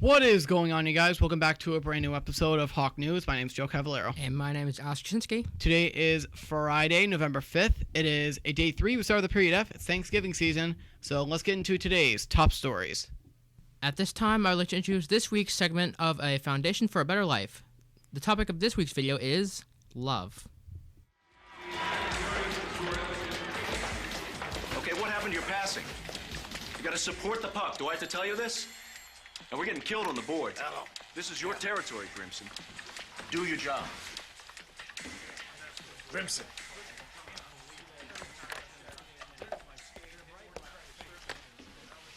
What is going on, you guys? Welcome back to a brand new episode of Hawk News. My name is Joe Cavallero. And my name is Alex Krasinski. Today is Friday, November 5th. It is a day 3. We started the period F. It's Thanksgiving season. So let's get into today's top stories. At this time, I would like to introduce this week's segment of A Foundation for a Better Life. The topic of this week's video is love. Okay, what happened to your passing? You gotta support the puck. Do I have to tell you this? And we're getting killed on the boards. This is your territory, Grimson. Do your job. Grimson.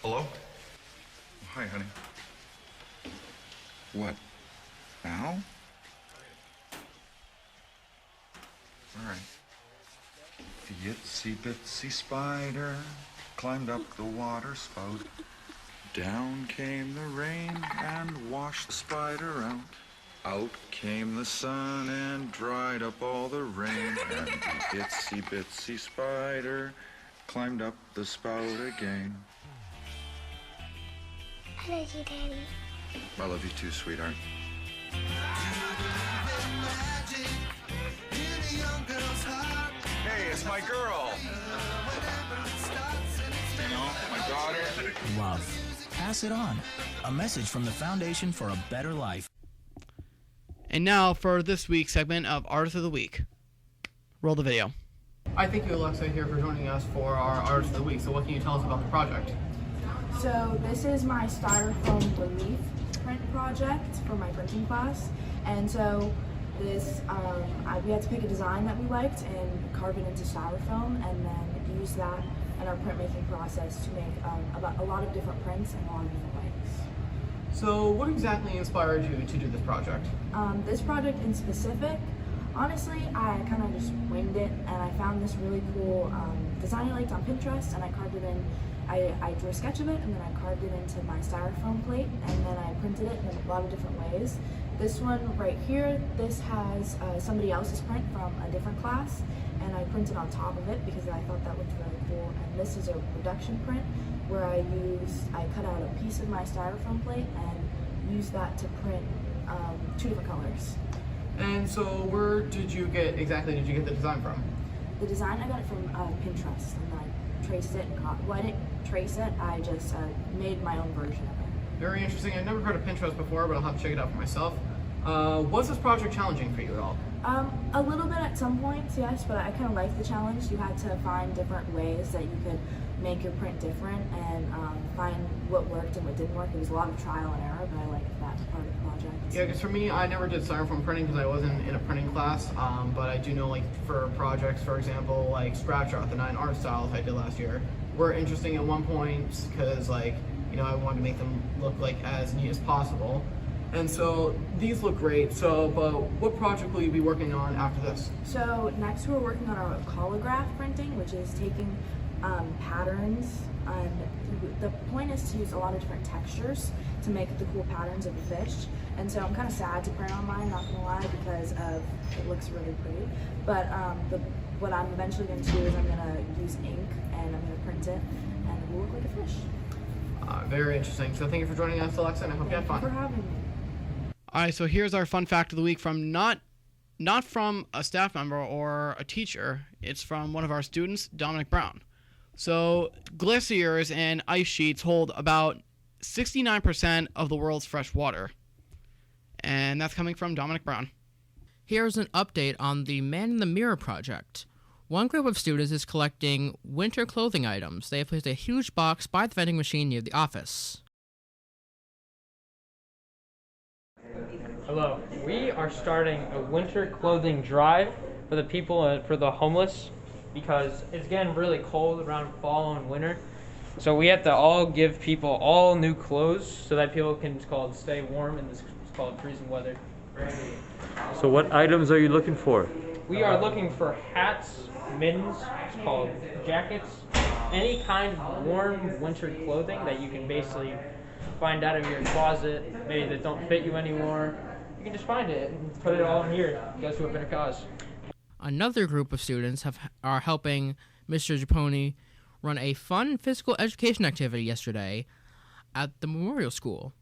Hello? Hi, honey. What? Now? All right. The itsy bitsy spider climbed up the water spout. Down came the rain and washed the spider out. Out came the sun and dried up all the rain. And the itsy bitsy spider climbed up the spout again. I love you, Daddy. I love you too, sweetheart. Hey, it's my girl. You know, my daughter. Love. Pass it on. A message from the Foundation for a Better Life. And now for this week's segment of Artist of the Week. Roll the video. I thank you, Alexa, here for joining us for our Artist of the Week. So what can you tell us about the project? So this is my styrofoam relief print project for my printing class, and so this we had to pick a design that we liked and carve it into styrofoam, and then use that in our printmaking process to make about a lot of different prints in a lot of different ways. So what exactly inspired you to do this project? This project in specific, honestly, I kind of just winged it, and I found this really cool design I liked on Pinterest, and I carved it in. I drew a sketch of it, and then I carved it into my styrofoam plate, and then I printed it in a lot of different ways. This one right here, this has somebody else's print from a different class, and I printed on top of it because I thought that looked really cool. And this is a reduction print where I cut out a piece of my styrofoam plate and used that to print 2 different colors. And so where did you get the design from? The design, I got it from Pinterest, and I traced it and I didn't trace it, I just made my own version of it. Very interesting. I've never heard of Pinterest before, but I'll have to check it out for myself. Was this project challenging for you at all? A little bit at some points, yes, but I kind of liked the challenge. You had to find different ways that you could make your print different and find what worked and what didn't work. It was a lot of trial and error, but I liked that part of the project. Yeah, because for me, I never did styrofoam printing because I wasn't in a printing class, but I do know, like, for projects, for example, like Scratch Art, the 9 art styles I did last year, were interesting at one point because, like, you know, I wanted to make them look like as neat as possible. And so these look great. So, but what project will you be working on after this? So next we're working on our holograph printing, which is taking patterns, and the point is to use a lot of different textures to make the cool patterns of the fish. And so I'm kind of sad to print on mine, not gonna lie, because it looks really pretty. But what I'm eventually going to do is I'm gonna use ink and I'm gonna print it, and it will look like a fish. Very interesting. So thank you for joining us, Alexa, and I hope you had fun. Thank you for having me. All right, so here's our fun fact of the week from not from a staff member or a teacher. It's from one of our students, Dominic Brown. So glaciers and ice sheets hold about 69% of the world's fresh water. And that's coming from Dominic Brown. Here's an update on the Man in the Mirror project. One group of students is collecting winter clothing items. They have placed a huge box by the vending machine near the office. Hello. We are starting a winter clothing drive for the people, for the homeless, because it's getting really cold around fall and winter. So we have to all give people all new clothes so that people can stay warm in this freezing weather. So what items are you looking for? We are looking for hats, mittens, it's called jackets, any kind of warm winter clothing that you can basically find out of your closet, maybe that don't fit you anymore. You can just find it and put it all in here. It goes to a better cause. Another group of students are helping Mr. Giappone run a fun physical education activity yesterday at the Memorial School.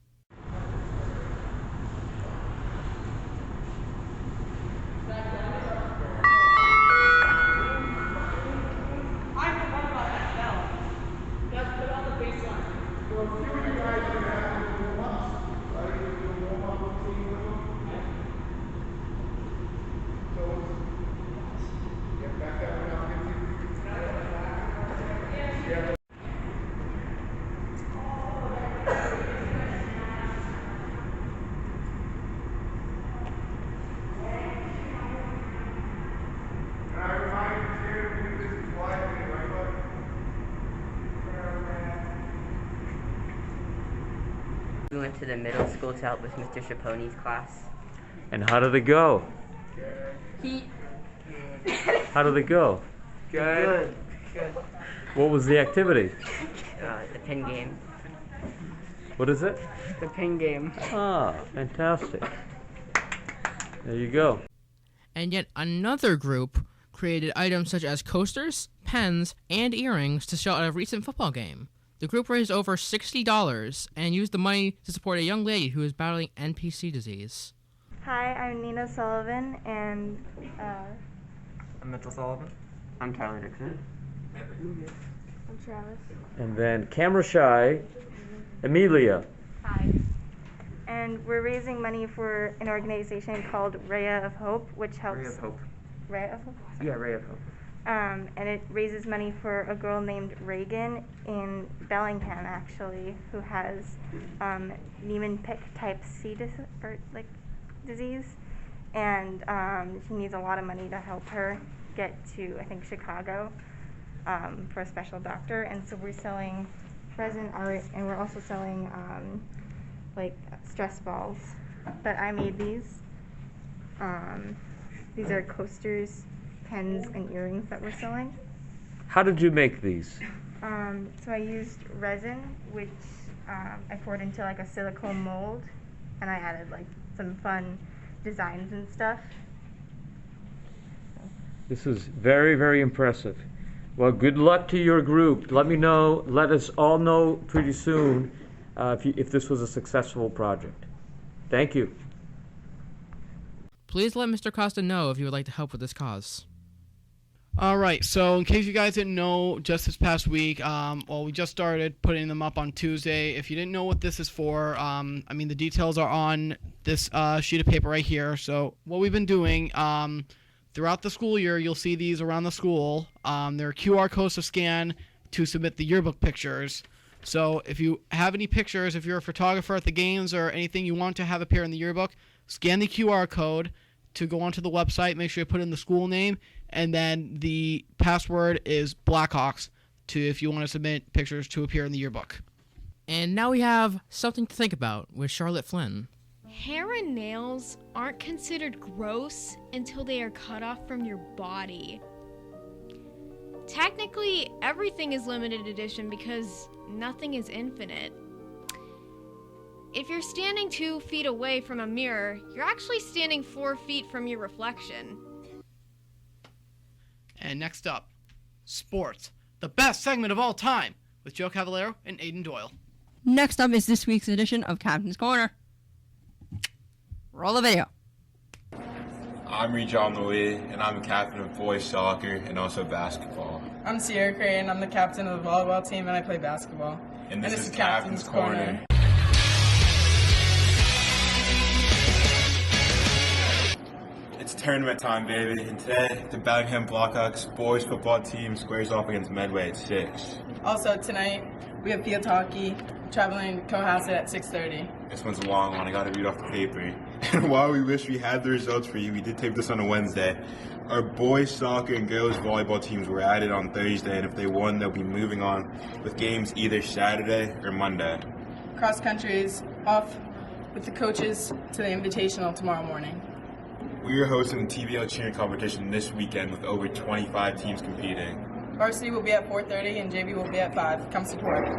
went to the middle school to help with Mr. Chapone's class. And how did it go? How did it go? Good. What was the activity? The pin game. What is it? The pin game. Ah, fantastic. There you go. And yet another group created items such as coasters, pens, and earrings to sell at a recent football game. The group raised over $60 and used the money to support a young lady who is battling NPC disease. Hi, I'm Nina Sullivan, and I'm Mitchell Sullivan. I'm Tyler Dixon. I'm Travis. And then camera shy, Amelia. Hi. And we're raising money for an organization called Raya of Hope, which helps. Ray of Hope. Raya of Hope? Yeah, Ray of Hope. And it raises money for a girl named Reagan in Bellingham, actually, who has Niemann-Pick type C disease, and she needs a lot of money to help her get to, I think, Chicago for a special doctor. And so we're selling resin art, and we're also selling like stress balls. But I made these. These are coasters, pens, and earrings that we're selling. How did you make these? So I used resin, which I poured into like a silicone mold, and I added like some fun designs and stuff. This is very, very impressive. Well, good luck to your group. Let us all know pretty soon if this was a successful project. Thank you. Please let Mr. Costa know if you would like to help with this cause. All right, so in case you guys didn't know, just this past week, we just started putting them up on Tuesday. If you didn't know what this is for, the details are on this sheet of paper right here. So what we've been doing throughout the school year, you'll see these around the school. There are QR codes to scan to submit the yearbook pictures. So if you have any pictures, if you're a photographer at the games or anything you want to have appear in the yearbook, scan the QR code to go onto the website. Make sure you put in the school name, and then the password is Blackhawks if you want to submit pictures to appear in the yearbook. And now we have something to think about with Charlotte Flynn. Hair and nails aren't considered gross until they are cut off from your body. Technically, everything is limited edition because nothing is infinite. If you're standing 2 feet away from a mirror, you're actually standing 4 feet from your reflection. And next up, sports, the best segment of all time, with Joe Cavallero and Aiden Doyle. Next up is this week's edition of Captain's Corner. Roll the video. I'm Rejan Louis, and I'm the captain of boys soccer and also basketball. I'm Sierra Crane, I'm the captain of the volleyball team, and I play basketball. And this is Captain's Corner. It's tournament time, baby, and today the Bellingham Blackhawks boys football team squares off against Medway at 6. Also tonight, we have field hockey traveling to Cohasset at 6:30. This one's a long one, I gotta read off the paper. And while we wish we had the results for you, we did tape this on a Wednesday. Our boys soccer and girls volleyball teams were added on Thursday, and if they won, they'll be moving on with games either Saturday or Monday. Cross country is off with the coaches to the Invitational tomorrow morning. We are hosting the TBL cheering competition this weekend with over 25 teams competing. Varsity will be at 4:30 and JV will be at 5. Come support.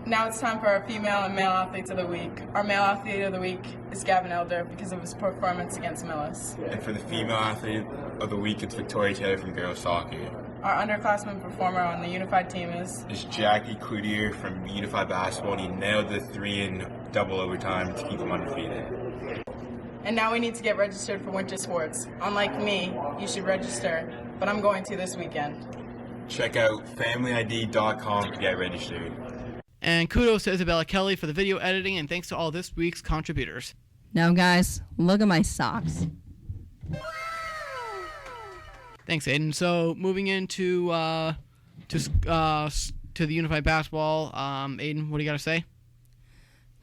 Now it's time for our female and male athletes of the week. Our male athlete of the week is Gavin Elder because of his performance against Millis. And for the female athlete of the week, it's Victoria Taylor from girls soccer. Our underclassman performer on the Unified team is Jackie Cloutier from Unified Basketball, and he nailed the 3 in double overtime to keep them undefeated. And now we need to get registered for winter sports. Unlike me, you should register, but I'm going to this weekend. Check out familyid.com to get registered. And kudos to Isabella Kelly for the video editing, and thanks to all this week's contributors. Now, guys, look at my socks. Thanks, Aiden. So moving into to the Unified Basketball, Aiden, what do you got to say?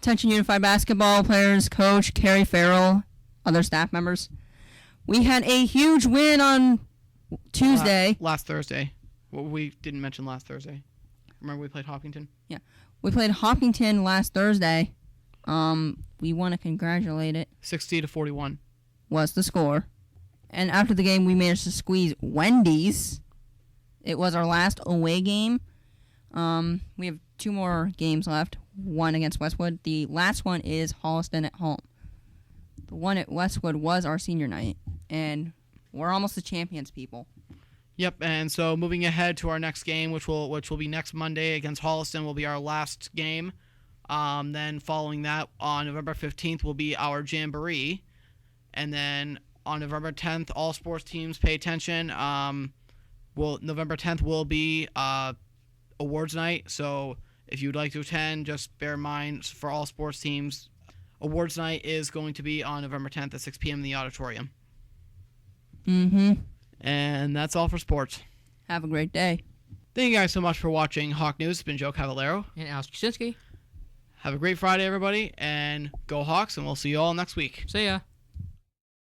Attention Unified Basketball players, coach Carrie Farrell, other staff members. We had a huge win on Tuesday. Last Thursday. What we didn't mention last Thursday. Remember we played Hopkinton? Yeah. We played Hopkinton last Thursday. We want to congratulate it. 60-41 was the score. And after the game, we managed to squeeze Wendy's. It was our last away game. We have 2 more games left. One against Westwood. The last one is Holliston at home. The one at Westwood was our senior night, and we're almost the champions, people. Yep, and so moving ahead to our next game, which will be next Monday against Holliston, will be our last game. Then following that, on November 15th, will be our Jamboree. And then on November 10th, all sports teams pay attention. November 10th will be awards night. So if you'd like to attend, just bear in mind for all sports teams, awards night is going to be on November 10th at 6 p.m. in the auditorium. Mm-hmm. And that's all for sports. Have a great day. Thank you guys so much for watching Hawk News. It's been Joe Cavallero. And Alex Kuczynski. Have a great Friday, everybody, and go Hawks, and we'll see you all next week. See ya.